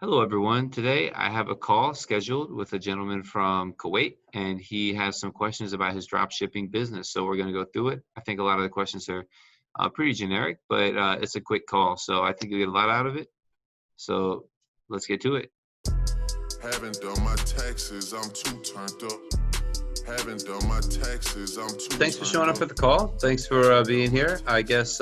Hello, everyone. Today I have a call scheduled with a gentleman from Kuwait, and he has some questions about his drop shipping business. So we're going to go through it. I think a lot of the questions are pretty generic, but it's a quick call. So I think you'll get a lot out of it. So let's get to it. Haven't done my taxes, I'm too turned up. Haven't done my taxes, I'm too Thanks for showing up at the call. Thanks for being here. I guess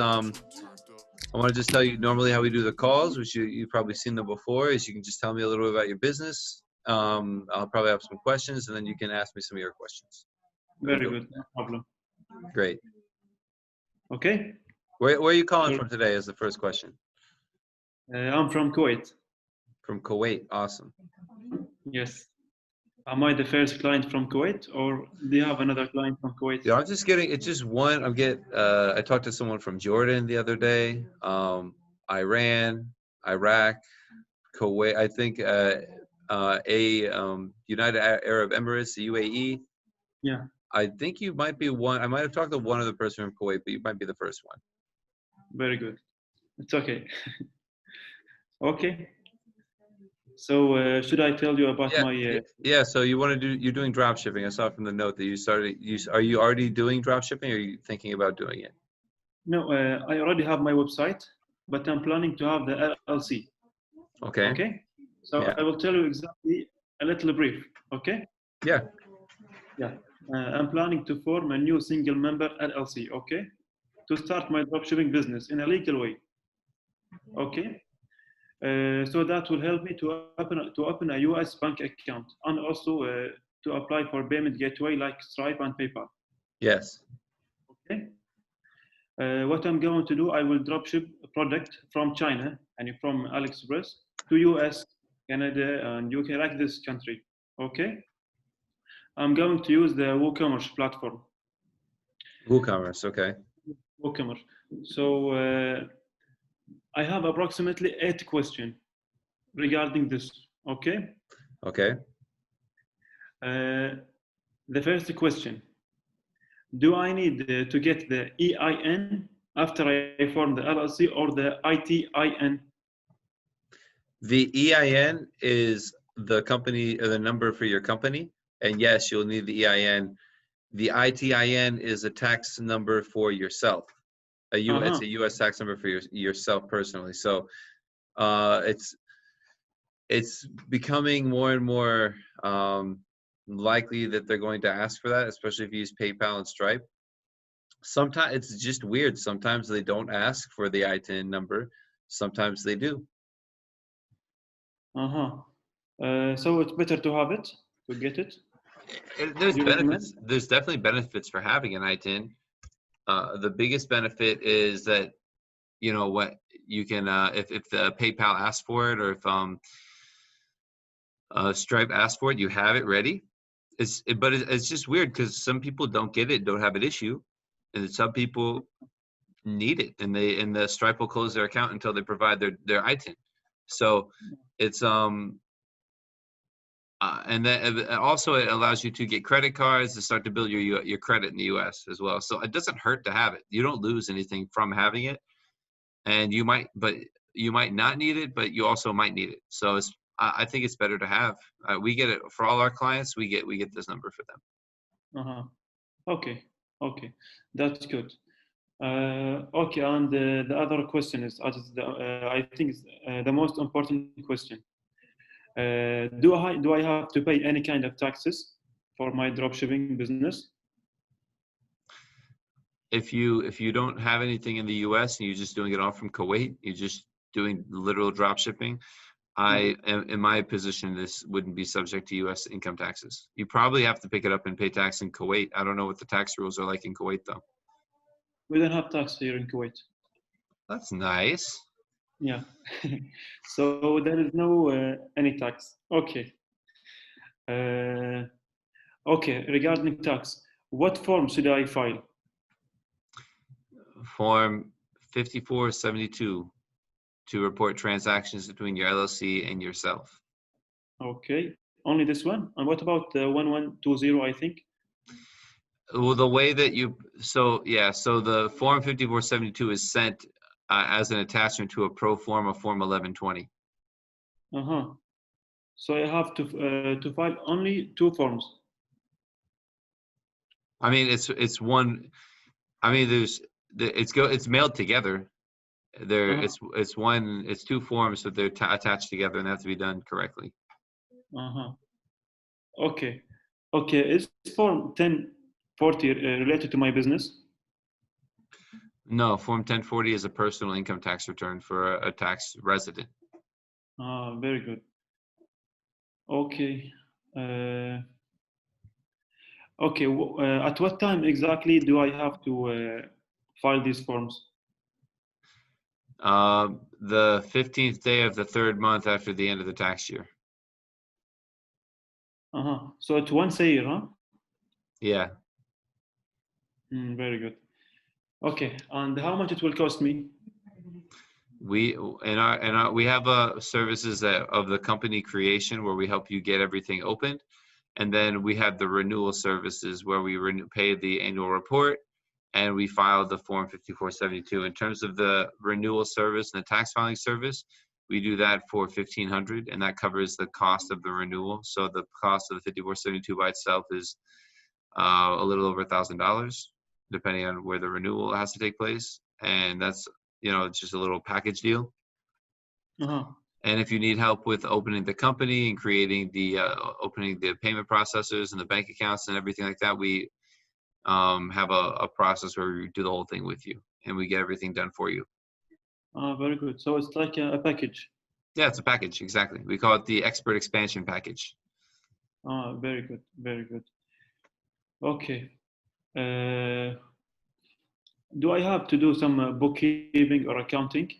I want to just tell you normally how we do the calls, which you've probably seen them before, is you can just tell me a little bit about your business. I'll probably have some questions, and then you can ask me some of your questions. Very good, no problem. Great. Okay. Where are you calling Sure. from today is the first question. I'm from Kuwait. From Kuwait. Awesome. Yes. Am I the first client from Kuwait, or do you have another client from Kuwait? Yeah, I'm just getting, it's just one. I talked to someone from Jordan the other day, Iran, Iraq, Kuwait, I think United Arab Emirates, the UAE. Yeah. I think you might be one. I might have talked to one other person from Kuwait, but you might be the first one. Very good. It's okay. Okay. So should I tell you about my? Yeah. So you're doing drop shipping. I saw from the note that you started. Are you already doing drop shipping, or are you thinking about doing it? No, I already have my website, but I'm planning to have the LLC. Okay. Okay. So Yeah. I will tell you exactly a little brief. Okay. Yeah. Yeah. I'm planning to form a new single member LLC. Okay. To start my dropshipping business in a legal way. Okay. So that will help me to open a US bank account and also to apply for payment gateway like Stripe and PayPal. Yes. Okay. What I'm going to do, I will dropship a product from China and from AliExpress to US, Canada, and UK, like this country. Okay. I'm going to use the WooCommerce platform. WooCommerce. Okay. WooCommerce. So I have approximately 8 questions regarding this. Okay. Okay. The first question: do I need to get the EIN after I form the LLC or the ITIN? The EIN is the company, or the number for your company, and yes, you'll need the EIN. The ITIN is a tax number for yourself. It's a U.S. tax number for yourself personally. So it's becoming more and more likely that they're going to ask for that, especially if you use PayPal and Stripe. Sometimes it's just weird. Sometimes they don't ask for the ITIN number. Sometimes they do. So it's better to have it, to get it. There's You recommend? benefits. There's definitely benefits for having an ITIN. The biggest benefit is that, you know, what you can, if the PayPal asks for it, or if Stripe asks for it, you have it ready. But it's just weird because some people don't get it, don't have an issue, and some people need it, and the Stripe will close their account until they provide their ITIN. So it's and then also it allows you to get credit cards to start to build your credit in the U.S. as well. So it doesn't hurt to have it. You don't lose anything from having it, and you might not need it, but you also might need it. So I think it's better to have. We get it for all our clients. We get this number for them. Okay, that's good. Okay, and the other question is, I think is the most important question. Do I have to pay any kind of taxes for my dropshipping business? If you don't have anything in the U.S. and you're just doing it all from Kuwait, you're just doing literal drop shipping, in my position, this wouldn't be subject to U.S. income taxes. You probably have to pick it up and pay tax in Kuwait. I don't know what the tax rules are like in Kuwait, though. We don't have tax here in Kuwait. That's nice. Yeah. So there is no any tax. Okay. Okay. Regarding tax, what form should I file? Form 5472 to report transactions between your LLC and yourself. Okay. Only this one? And what about the 1120, I think? Well, the way that so the form 5472 is sent as an attachment to a pro forma form 1120. Uh-huh. So I have to file only 2 forms. I mean, it's one. I mean, it's mailed together. Uh-huh. It's 2 forms, but they're attached together and they have to be done correctly. Uh-huh. Okay. Okay. Is Form 1040 related to my business? No, Form 1040 is a personal income tax return for a tax resident. Very good. Okay. Uh, okay. At what time exactly do I have to file these forms? The 15th day of the 3rd month after the end of the tax year. Uh-huh. So it's once a year, huh? Yeah. Very good. Okay. And how much it will cost me? We have services of the company creation where we help you get everything opened, and then we have the renewal services where we pay the annual report and we file the form 5472. In terms of the renewal service and the tax filing service, we do that for $1,500, and that covers the cost of the renewal. So the cost of the 5472 by itself is a little over $1,000, depending on where the renewal has to take place, and that's it's just a little package deal. Uh-huh. And if you need help with opening the company and creating opening the payment processors and the bank accounts and everything like that, we have a process where we do the whole thing with you and we get everything done for you. Very good. So it's like a package. Yeah, it's a package, exactly. We call it the expert expansion package. Very good. Very good. Okay. Uh, do I have to do some bookkeeping or accounting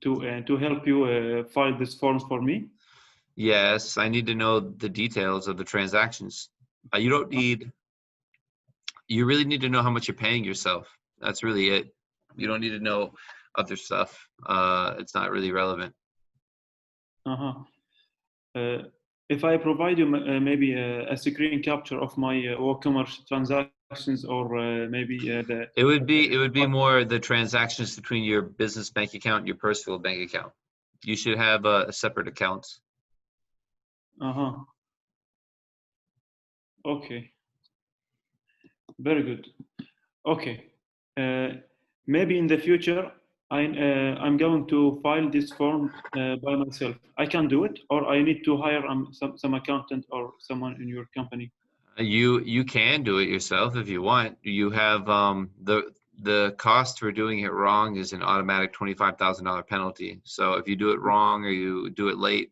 to help you file these forms for me? Yes, I need to know the details of the transactions. You really need to know how much you're paying yourself. That's really it. You don't need to know other stuff. It's not really relevant. Uh-huh. Uh, if I provide you maybe a screen capture of my WooCommerce transactions or maybe the It would be more the transactions between your business bank account and your personal bank account. You should have a separate account. uh-huh. Okay. Very good. Okay. Uh, maybe in the future, I'm going to file this form by myself. I can do it, or I need to hire some accountant or someone in your company. You can do it yourself if you want. You have the cost for doing it wrong is an automatic $25,000 penalty. So if you do it wrong or you do it late,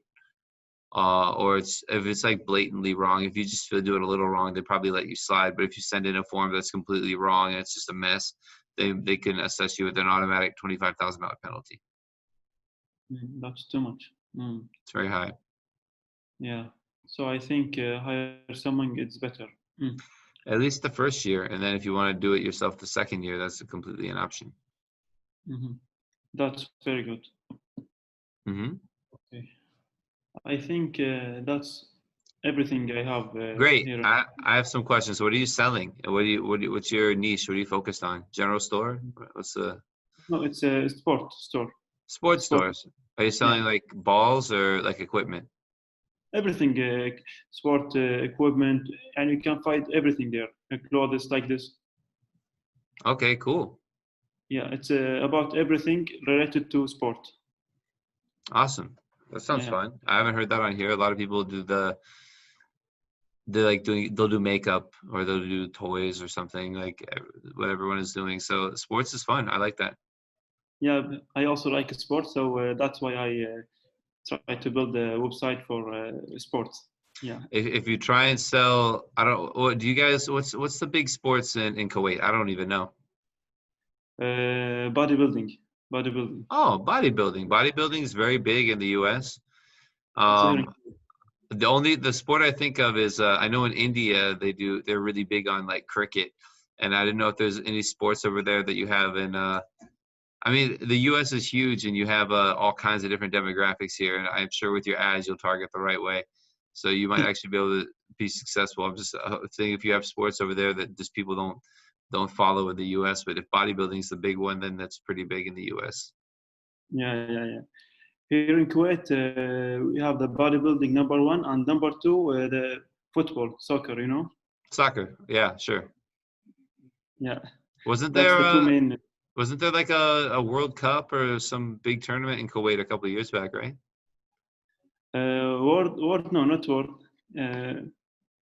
or if it's like blatantly wrong, if you just do it a little wrong, they probably let you slide. But if you send in a form that's completely wrong and it's just a mess, they can assess you with an automatic $25,000 penalty. That's too much. It's very high. Yeah. So I think hire someone it's better. At least the first year, and then if you want to do it yourself the second year, that's completely an option. Mm-hmm. That's very good. Mm-hmm. Okay. I think that's everything I have Great. here. I have some questions. What are you selling? What's your niche? What are you focused on? General store? What's the No, it's a sport store. sports Sport. stores? Are you Yeah. selling like balls or like equipment? Everything, sport equipment, and you can find everything there. Clothes like this. Okay, cool. Yeah, it's about everything related to sport. Awesome. That sounds Yeah. fun. I haven't heard that on here. A lot of people they'll do makeup or they'll do toys or something like what everyone is doing. So sports is fun. I like that. Yeah, I also like sport, so that's why I try to build a website for sports. Yeah. If you try and sell, I don't, what do you guys, what's the big sports in Kuwait? I don't even know. Bodybuilding. Bodybuilding. Oh, bodybuilding. Bodybuilding is very big in the US. It's very. Um, the sport I think of is I know in India they're really big on like cricket, and I didn't know if there's any sports over there that you have in I mean the US is huge and you have all kinds of different demographics here, and I'm sure with your ads you'll target the right way, so you might actually be able to be successful. I'm just saying if you have sports over there that just people don't follow in the US, but if bodybuilding is the big one, then that's pretty big in the US. Yeah, yeah, yeah. Here in Kuwait, we have the bodybuilding #1 and #2, the football, soccer. You know. Soccer. Yeah, sure. Yeah, Wasn't that's there the two main. wasn't there like a World Cup or some big tournament in Kuwait a couple of years back, right? World, no, not World.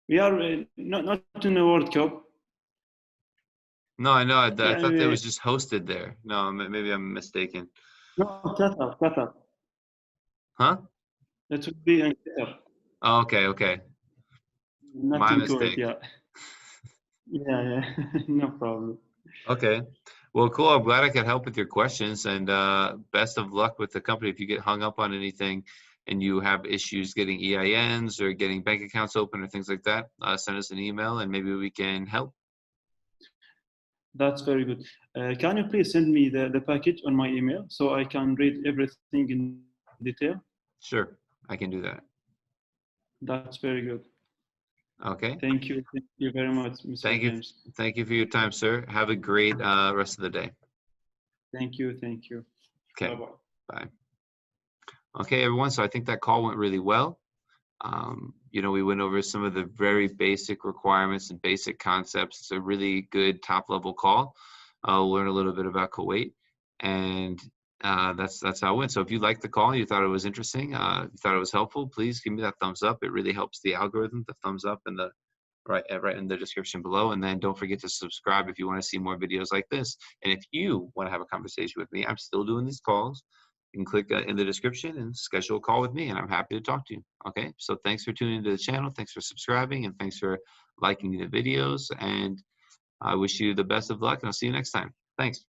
We are not in a World Cup. No, I know. I Yeah, thought it was just hosted there. No, maybe I'm mistaken. no, Qatar. Huh? That would be in Qatar, Oh, okay, okay. not My in Kuwait. mistake. Yeah, yeah. No problem. Okay. Well, cool. I'm glad I could help with your questions, and best of luck with the company. If you get hung up on anything and you have issues getting EINs or getting bank accounts open or things like that, send us an email and maybe we can help. That's very good. Can you please send me the package on my email so I can read everything in detail? Sure, I can do that. That's very good. Okay. Thank you very much, Mr. Thank you. James. Thank you for your time, sir. Have a great rest of the day. Thank you. Okay. Bye-bye. Bye. Okay, everyone. So I think that call went really well. You know, we went over some of the very basic requirements and basic concepts. It's a really good top level call. We'll learn a little bit about Kuwait, and that's how it went. So if you liked the call, you thought it was interesting, you thought it was helpful, please give me that thumbs up. It really helps the algorithm. The thumbs up in the right in the description below, and then don't forget to subscribe if you want to see more videos like this. And if you want to have a conversation with me, I'm still doing these calls. You can click in the description and schedule a call with me, and I'm happy to talk to you. Okay, so thanks for tuning into the channel, thanks for subscribing, and thanks for liking the videos, and I wish you the best of luck, and I'll see you next time. Thanks.